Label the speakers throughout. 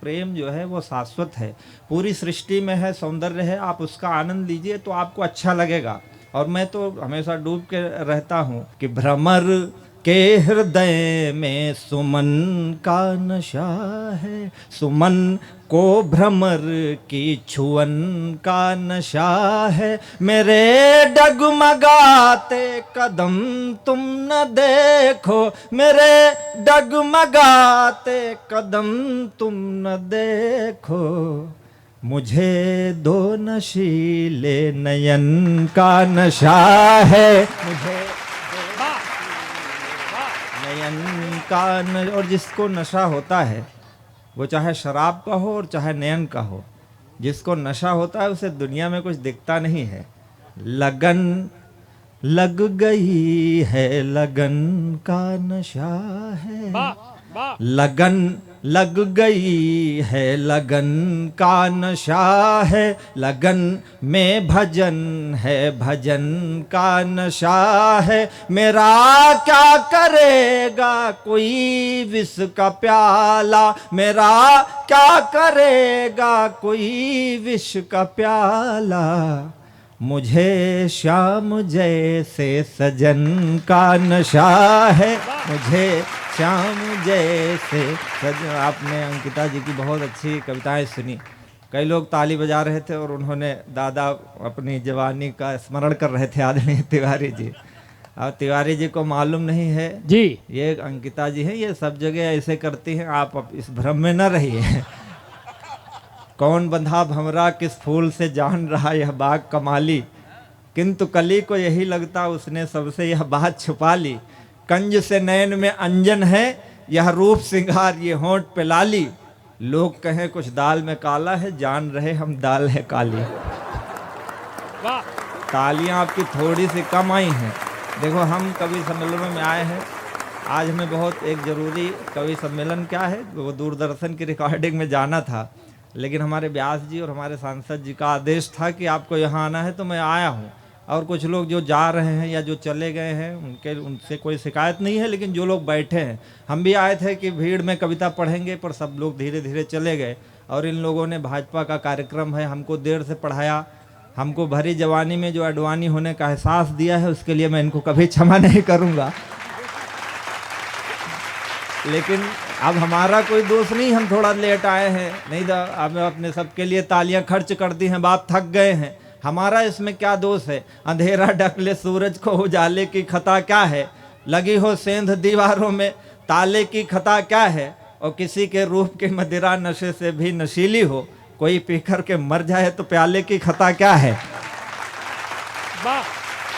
Speaker 1: प्रेम जो है वो शाश्वत है, पूरी सृष्टि में है, सौंदर्य है, आप उसका आनंद लीजिए तो आपको अच्छा लगेगा। और मैं तो हमेशा डूब के रहता हूँ कि भ्रमर के हृदय में सुमन का नशा है, सुमन को भ्रमर की छुअन का नशा है। मेरे डगमगाते कदम तुम न देखो, मेरे डगमगाते कदम तुम न देखो, मुझे दो नशीले नयन का नशा है, मुझे नयन का और जिसको नशा होता है वो चाहे शराब का हो और चाहे नयन का हो, जिसको नशा होता है उसे दुनिया में कुछ दिखता नहीं है। लगन लग गई है, लगन का नशा है, लगन लग गई है, लगन का नशा है, लगन में भजन है, भजन का नशा है। मेरा क्या करेगा कोई विष का प्याला, मेरा क्या करेगा कोई विष का प्याला, मुझे श्याम जैसे सजन का नशा है, मुझे श्याम जैसे सजन। आपने अंकिता जी की बहुत अच्छी कविताएं सुनी, कई लोग ताली बजा रहे थे और उन्होंने दादा अपनी जवानी का स्मरण कर रहे थे, आदरणीय तिवारी जी। और तिवारी जी को मालूम नहीं है जी, ये अंकिता जी हैं, ये सब जगह ऐसे करती हैं, आप इस भ्रम में न रहिए। कौन बंधा भंवरा किस फूल से जान रहा यह बाग कमाली, किंतु कली को यही लगता उसने सबसे यह बात छुपा ली। कंज से नयन में अंजन है, यह रूप सिंगार ये होंठ पे लाली, लोग कहें कुछ दाल में काला है, जान रहे हम दाल है काली। तालियां आपकी थोड़ी सी कम आई हैं। देखो हम कवि सम्मेलनों में आए हैं, आज हमें बहुत एक जरूरी कवि सम्मेलन क्या है वो दूरदर्शन की रिकॉर्डिंग में जाना था, लेकिन हमारे व्यास जी और हमारे सांसद जी का आदेश था कि आपको यहाँ आना है, तो मैं आया हूँ। और कुछ लोग जो जा रहे हैं या जो चले गए हैं उनसे कोई शिकायत नहीं है, लेकिन जो लोग बैठे हैं, हम भी आए थे कि भीड़ में कविता पढ़ेंगे, पर सब लोग धीरे धीरे चले गए। और इन लोगों ने भाजपा का कार्यक्रम है, हमको देर से पढ़ाया, हमको भरी जवानी में जो अडवाणी होने का एहसास दिया है, उसके लिए मैं इनको कभी क्षमा नहीं करूँगा। लेकिन अब हमारा कोई दोष नहीं, हम थोड़ा लेट आए हैं, नहीं तो अब अपने सबके लिए तालियां खर्च कर दी हैं, बाप थक गए हैं, हमारा इसमें क्या दोष है। अंधेरा ढक ले सूरज को उजाले की खता क्या है, लगी हो सेंध दीवारों में ताले की खता क्या है, और किसी के रूप के मदिरा नशे से भी नशीली हो, कोई पीकर के मर जाए तो प्याले की खता क्या है।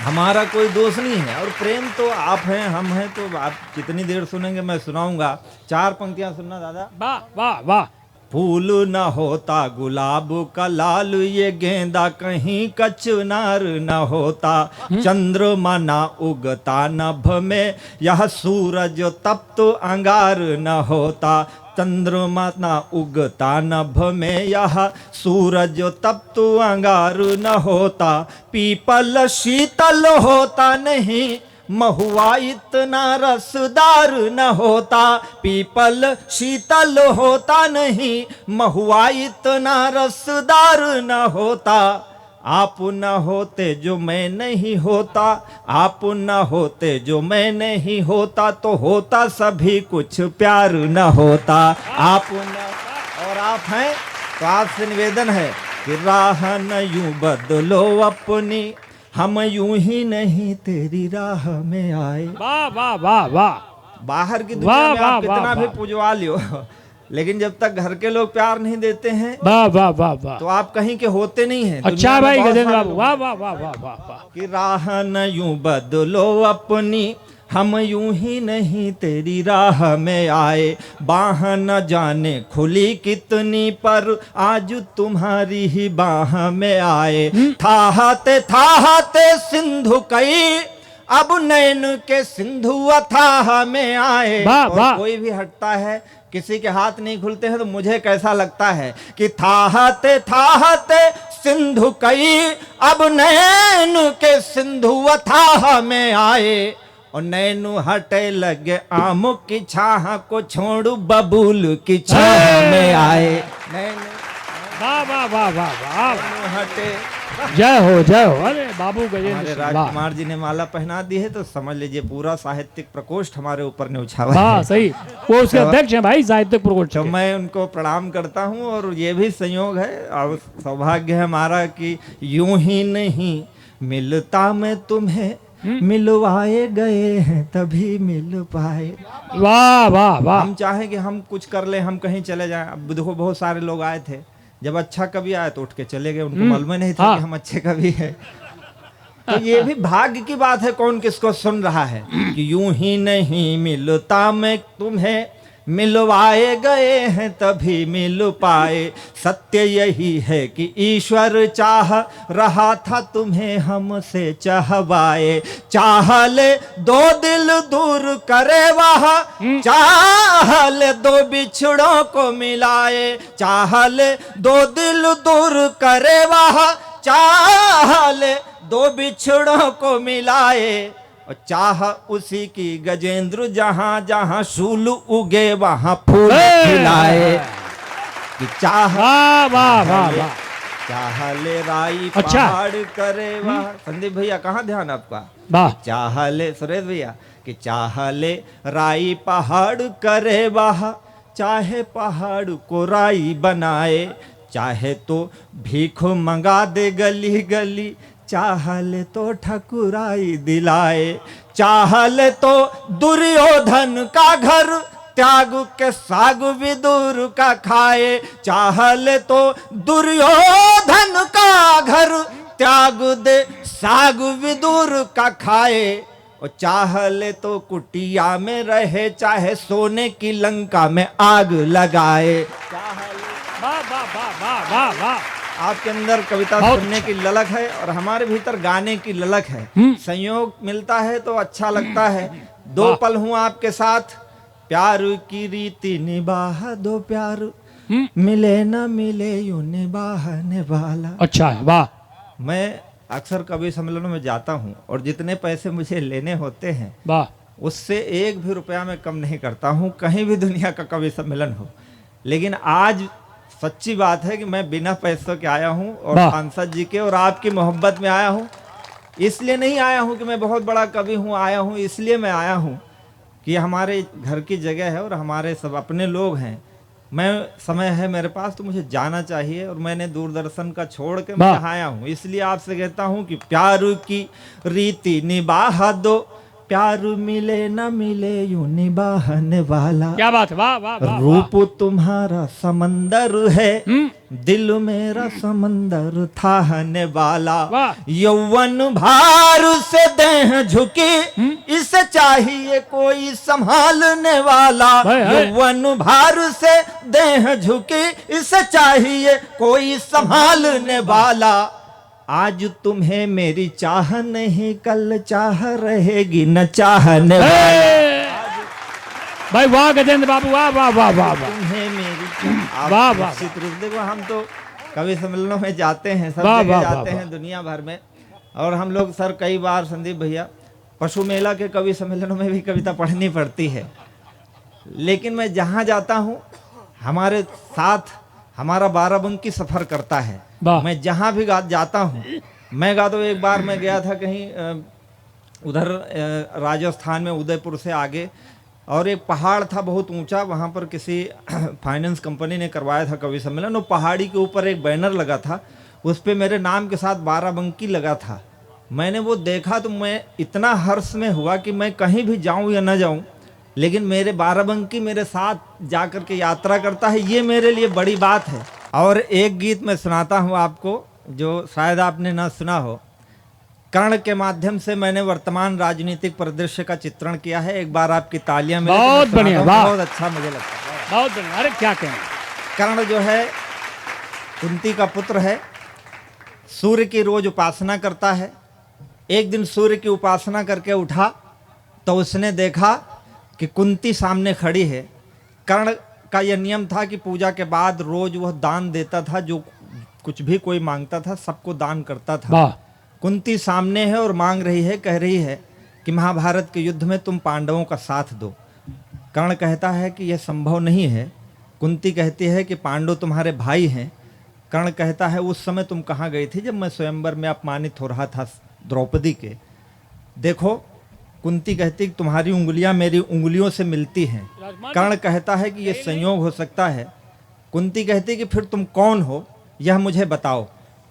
Speaker 1: हमारा कोई दोष नहीं है, और प्रेम तो आप हैं, हम हैं, तो आप जितनी देर सुनेंगे मैं सुनाऊंगा। 4 पंक्तियां सुनना दादा। वाह वाह वाह। फूल न होता गुलाब का लाल, ये गेंदा कहीं कचनार न होता, चंद्रमा न उगता नभ में, यह सूरज तप्त अंगार न होता, चंद्रमा न उगता नभ में, यह सूरज तप्त अंगार न होता, पीपल शीतल होता नहीं, महुआ इतना रसदार न होता, पीपल शीतल होता नहीं, महुआ इतना रसदार न होता, आप न होते जो मैं नहीं होता, आप न होते जो मैं नहीं होता, तो होता सभी कुछ प्यार न होता, आप न और आप हैं, तो आपसे निवेदन है कि राह न यूं बदलो अपनी, हम यूं ही नहीं तेरी राह में आए। वाह वाह वाह वाह। बाहर की दुनिया में आप कितना भी पुजवा लियो, लेकिन जब तक घर के लोग प्यार नहीं देते हैं, वाह वाह वाह वाह, तो आप कहीं के होते नहीं हैं। अच्छा भाई गजेंद्र बाबू, वाह वाह वाह वाह वाह। कि राह न यूं बदलो अपनी, हम यूं ही नहीं तेरी राह में आए, बाह न जाने खुली कितनी, पर आज तुम्हारी ही बाह में आए, थाहते थाहते सिंधु कई, अब नैन के सिंधु अथाह में आए। और कोई भी हटता है, किसी के हाथ नहीं खुलते हैं, तो मुझे कैसा लगता है कि थाहते थाहते सिंधु कई, अब नैन के सिंधु अथाह में आए, और नैनु हटे लगे आम की छाह को छोड़ू बबूल की छाह में आए। नैनु
Speaker 2: वाह वाह वाह वाह वाह,
Speaker 1: हटे।
Speaker 2: जय हो जय हो। अरे बाबू
Speaker 1: हमारे
Speaker 2: गजेंद्र
Speaker 1: राजकुमार जी ने माला पहना दी है तो समझ लीजिए पूरा साहित्यिक प्रकोष्ठ हमारे ऊपर ने उछावा
Speaker 2: हाँ
Speaker 1: है।
Speaker 2: सही, वो उसके अध्यक्ष हैं भाई साहित्यिक प्रकोष्ठ
Speaker 1: तो
Speaker 2: के।
Speaker 1: मैं उनको प्रणाम करता हूँ और ये भी संयोग है और सौभाग्य है हमारा कि यूं ही नहीं मिलता मैं तुम्हें, मिलवाए गए हैं तभी मिल पाए।
Speaker 2: वाह वाह वाह।
Speaker 1: हम चाहें कि हम कुछ कर ले, हम कहीं चले जाएं। अब देखो बहुत सारे लोग आए थे, जब अच्छा कवि आया तो उठ के चले गए, उनको मालूम ही नहीं था
Speaker 2: हाँ।
Speaker 1: कि हम अच्छे कवि हैं। तो ये भी भाग्य की बात है, कौन किसको सुन रहा है कि यूं ही नहीं मिलता मैं तुम्हें, मिलवाए गए हैं तभी मिल पाए। सत्य यही है कि ईश्वर चाह रहा था तुम्हें हमसे चाहवाए। चाह ले दो दिल दूर करे वह, चाह ले दो बिछड़ों को मिलाए। चाह ले दो दिल दूर करे वह, चाह ले दो बिछड़ों को मिलाए। और चाह उसी की गजेंद्र जहां जहां शूल उगे वहां फूल खिलाए। कि चाह
Speaker 2: वाह वाह वाह वाह।
Speaker 1: चाह ले राई
Speaker 2: अच्छा।
Speaker 1: पहाड़ करे वाह। संदीप भैया कहाँ ध्यान आपका?
Speaker 2: वाह
Speaker 1: चाह ले सुरेश भैया कि चाह ले राई पहाड़ करे वाह, चाहे पहाड़ को राई बनाए। चाहे तो भीख मंगा दे गली गली, चाह ले तो ठकुराई दिलाए। चाह ले तो दुर्योधन का घर, त्याग के साग विदुर का खाए। चाह ले तो दुर्योधन का घर, त्याग दे साग विदुर का खाए। और चाह ले तो कुटिया में रहे, चाहे सोने की लंका में आग लगाए।
Speaker 2: वाह वाह वाह वाह वाह वाह।
Speaker 1: आपके अंदर कविता सुनने की ललक है और हमारे भीतर गाने की ललक है। संयोग मिलता है तो अच्छा लगता है। दो पल हूँ आपके साथ, प्यार की रीति निभाह दो प्यार, मिले न मिले यूं निभाने वाला।
Speaker 2: अच्छा है वाह।
Speaker 1: मैं अक्सर कवि सम्मेलनों में जाता हूँ और जितने पैसे मुझे लेने होते हैं
Speaker 2: वाह,
Speaker 1: उससे एक भी रुपया मैं कम नहीं करता हूँ, कहीं भी दुनिया का कवि सम्मेलन हो। लेकिन आज सच्ची बात है कि मैं बिना पैसों के आया हूँ और सांसद जी के और आपकी मोहब्बत में आया हूँ। इसलिए नहीं आया हूँ कि मैं बहुत बड़ा कवि हूँ, आया हूँ इसलिए मैं आया हूँ कि हमारे घर की जगह है और हमारे सब अपने लोग हैं। मैं समय है मेरे पास तो मुझे जाना चाहिए और मैंने दूरदर्शन का छोड़ के मैं यहाँ आया हूँ। इसलिए आपसे कहता हूँ कि प्यार की रीति निभाह दो, प्यार मिले न मिले यूं निभाने वाला।
Speaker 2: क्या बात है, वाह वाह वाह।
Speaker 1: रूप तुम्हारा समंदर है, दिल मेरा समंदर थाहने वाला। यौवन भार से देह झुकी, इसे चाहिए कोई संभालने वाला। यौवन भार से देह झुकी, इसे चाहिए कोई संभालने वाला। आज तुम्हें मेरी चाह नहीं, कल चाह रहेगी न चाहने वाला।
Speaker 2: भाई वाह गजेंद्र बाबू, वाह वाह वाह वाह।
Speaker 1: तुम्हें मेरी
Speaker 2: वाह वाह।
Speaker 1: निश्चित रूप देखो, हम तो कवि सम्मेलनों में जाते हैं, सब जगह जाते हैं दुनिया भर में। और हम लोग सर कई बार संदीप भैया पशु मेला के कवि सम्मेलनों में भी कविता पढ़नी पड़ती है। लेकिन मैं जहाँ जाता हूँ हमारे साथ हमारा बाराबंकी सफर करता है। मैं जहाँ भी जाता हूँ मैं गाता हूँ। एक बार मैं गया था कहीं उधर राजस्थान में उदयपुर से आगे, और एक पहाड़ था बहुत ऊंचा, वहाँ पर किसी फाइनेंस कंपनी ने करवाया था कवि सम्मेलन। और पहाड़ी के ऊपर एक बैनर लगा था, उस पर मेरे नाम के साथ बाराबंकी लगा था। मैंने वो देखा तो मैं इतना हर्ष में हुआ कि मैं कहीं भी जाऊँ या ना जाऊँ, लेकिन मेरे बाराबंकी मेरे साथ जाकर के यात्रा करता है, ये मेरे लिए बड़ी बात है। और एक गीत मैं सुनाता हूँ आपको जो शायद आपने ना सुना हो। कर्ण के माध्यम से मैंने वर्तमान राजनीतिक परिदृश्य का चित्रण किया है। एक बार आपकी तालियां मिले।
Speaker 2: बहुत बढ़िया,
Speaker 1: बहुत अच्छा मुझे लगता है,
Speaker 2: बहुत बढ़िया। अरे क्या कहें।
Speaker 1: कर्ण जो है कुंती का पुत्र है, सूर्य की रोज उपासना करता है। एक दिन सूर्य की उपासना करके उठा तो उसने देखा कि कुंती सामने खड़ी है। कर्ण का यह नियम था कि पूजा के बाद रोज वह दान देता था, जो कुछ भी कोई मांगता था सबको दान करता था। कुंती सामने है और मांग रही है, कह रही है कि महाभारत के युद्ध में तुम पांडवों का साथ दो। कर्ण कहता है कि यह संभव नहीं है। कुंती कहती है कि पांडव तुम्हारे भाई हैं। कर्ण कहता है उस समय तुम कहाँ गई थी जब मैं स्वयंवर में अपमानित हो रहा था द्रौपदी के। देखो, कुंती कहती कि तुम्हारी उंगलियां मेरी उंगलियों से मिलती हैं। कर्ण कहता है कि यह संयोग हो सकता है। कुंती कहती कि फिर तुम कौन हो यह मुझे बताओ।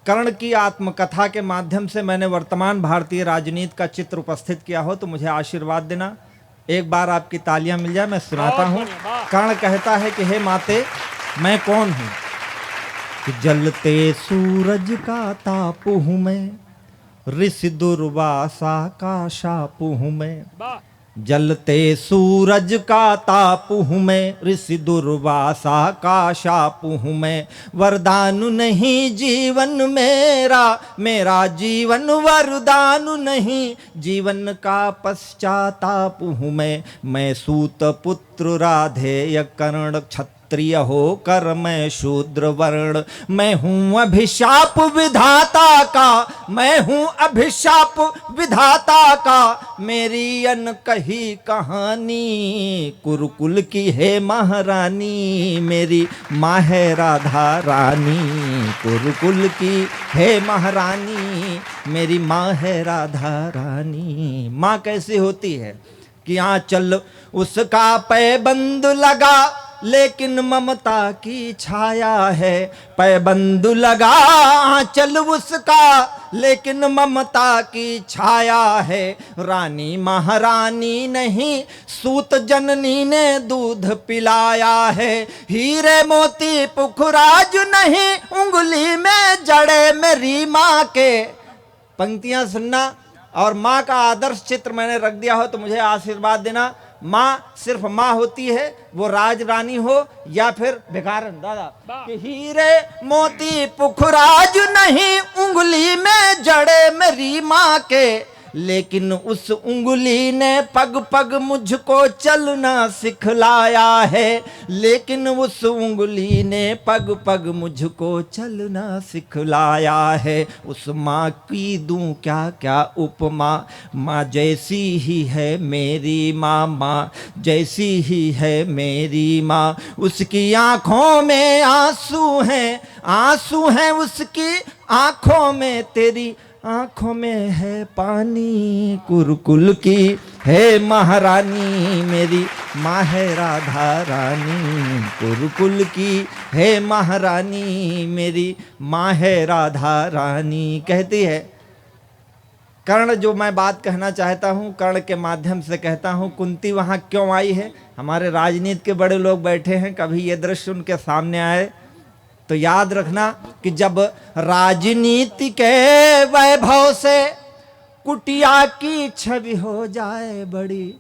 Speaker 1: कर्ण की आत्मकथा के माध्यम से मैंने वर्तमान भारतीय राजनीति का चित्र उपस्थित किया हो तो मुझे आशीर्वाद देना। एक बार आपकी तालियां मिल जाए, मैं सुनाता हूँ। कर्ण कहता है कि हे माते, मैं कौन हूँ? कि जलते सूरज का ताप हूँ मैं, ऋषि दुर्वासा का शाप हूँ मैं। जलते सूरज का ताप हूँ मैं, ऋषि दुर्वासा का शाप हूँ मैं। वरदान नहीं जीवन मेरा, मेरा जीवन वरदान नहीं। जीवन का पश्चाताप हूँ मैं सूत पुत्र राधेय कर्ण क्षत्रिय होकर मैं शूद्र वर्ण। मैं हूँ अभिशाप विधाता का, मैं हूँ अभिशाप विधाता का। मेरी अनकही कहानी कुरुकुल की है महारानी, मेरी माँ है राधा रानी। कुरुकुल की है महारानी, मेरी माँ है राधा रानी। माँ कैसी होती है कि आंचल उसका पैबंद लगा, लेकिन ममता की छाया है। पैबंद लगा आंचल उसका, लेकिन ममता की छाया है। रानी महारानी नहीं, सूत जननी ने दूध पिलाया है। हीरे मोती पुखराज नहीं, उंगली में जड़े मेरी माँ के। पंक्तियां सुनना और माँ का आदर्श चित्र मैंने रख दिया हो तो मुझे आशीर्वाद देना। माँ सिर्फ माँ होती है, वो राज रानी हो या फिर भिखारन। दादा कि हीरे मोती पुखराज नहीं, उंगली में जड़े मेरी माँ के। लेकिन उस उंगली ने पग पग मुझको चलना सिखलाया है। लेकिन उस उंगली ने पग पग मुझको चलना सिखलाया है। उस माँ की दूं क्या क्या उपमा, माँ जैसी ही है मेरी माँ, माँ जैसी ही है मेरी माँ। उसकी आँखों में आंसू हैं, आंसू हैं उसकी आँखों में, तेरी आंखों में है पानी। कुरुकुल की है महारानी, मेरी माँ है राधा रानी। कुरुकुल की है महारानी, मेरी माँ है राधा रानी। कहती है कर्ण, जो मैं बात कहना चाहता हूँ कर्ण के माध्यम से कहता हूँ। कुंती वहाँ क्यों आई है? हमारे राजनीति के बड़े लोग बैठे हैं, कभी ये दृश्य उनके सामने आए तो याद रखना कि जब राजनीति के वैभव से कुटिया की छवि हो जाए बड़ी,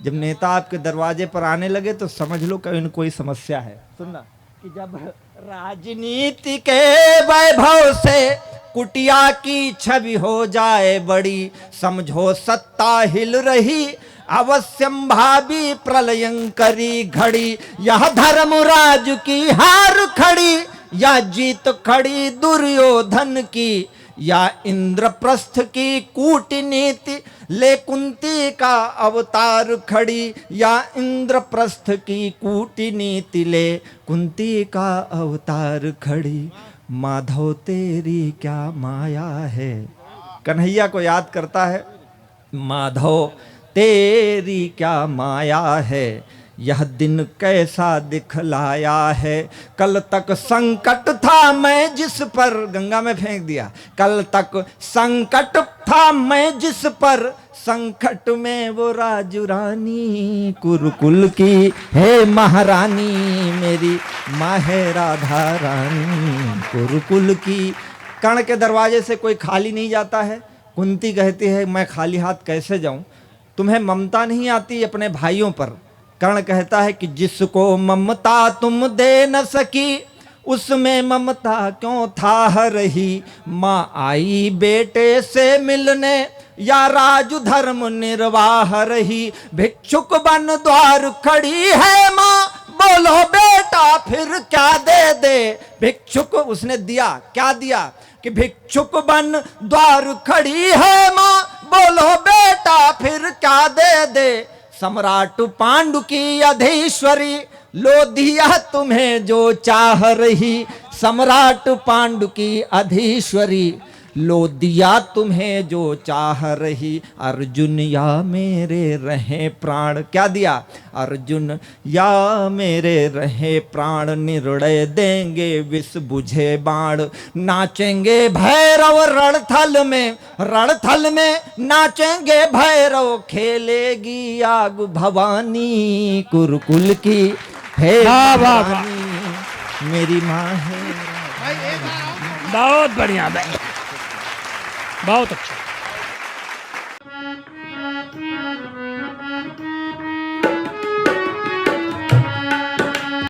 Speaker 1: जब नेता आपके दरवाजे पर आने लगे तो समझ लो कहीं न कोई समस्या है। सुनना कि जब राजनीति के वैभव से कुटिया की छवि हो जाए बड़ी, समझो सत्ता हिल रही अवश्यम भावी प्रलयंकरी घड़ी। यह धर्मराज की हार खड़ी, या जीत खड़ी दुर्योधन की, या इंद्रप्रस्थ की कूटनीति ले कुंती का अवतार खड़ी। या इंद्रप्रस्थ की कूटनीति ले कुंती का अवतार खड़ी। माधव तेरी क्या माया है, कन्हैया को याद करता है। माधव तेरी क्या माया है, यह दिन कैसा दिखलाया है। कल तक संकट था मैं जिस पर, गंगा में फेंक दिया। कल तक संकट था मैं जिस पर, संकट में वो राजुरानी। कुरुकुल की है महारानी, मेरी माँ है राधा रानी। कुरुकुल की। कर्ण के दरवाजे से कोई खाली नहीं जाता है। कुंती कहती है मैं खाली हाथ कैसे जाऊं? तुम्हें ममता नहीं आती अपने भाइयों पर? कर्ण कहता है कि जिसको ममता तुम दे न सकी, उसमें ममता क्यों था रही। माँ आई बेटे से मिलने, या राज धर्म निर्वाह रही। भिक्षुक बन द्वार खड़ी है माँ, बोलो बेटा फिर क्या दे दे। भिक्षुक, उसने दिया क्या दिया कि भिक्षुक बन द्वार खड़ी है माँ, बोलो बेटा फिर क्या दे दे, सम्राट पांडु की अधीश्वरी, लो दिया तुम्हें जो चाह रही, सम्राट पांडु की अधीश्वरी, लो दिया तुम्हें जो चाह रही, अर्जुन या मेरे रहे प्राण। क्या दिया? अर्जुन या मेरे रहे प्राण, निर्णय देंगे विष बुझे बाण, नाचेंगे भैरव रणथल में, रणथल में नाचेंगे भैरव, खेलेगी आग भवानी कुरुकुल की, हे
Speaker 2: वाह, वाह, वाह।
Speaker 1: भवानी मेरी माँ है।
Speaker 2: बहुत बढ़िया, बहुत अच्छा।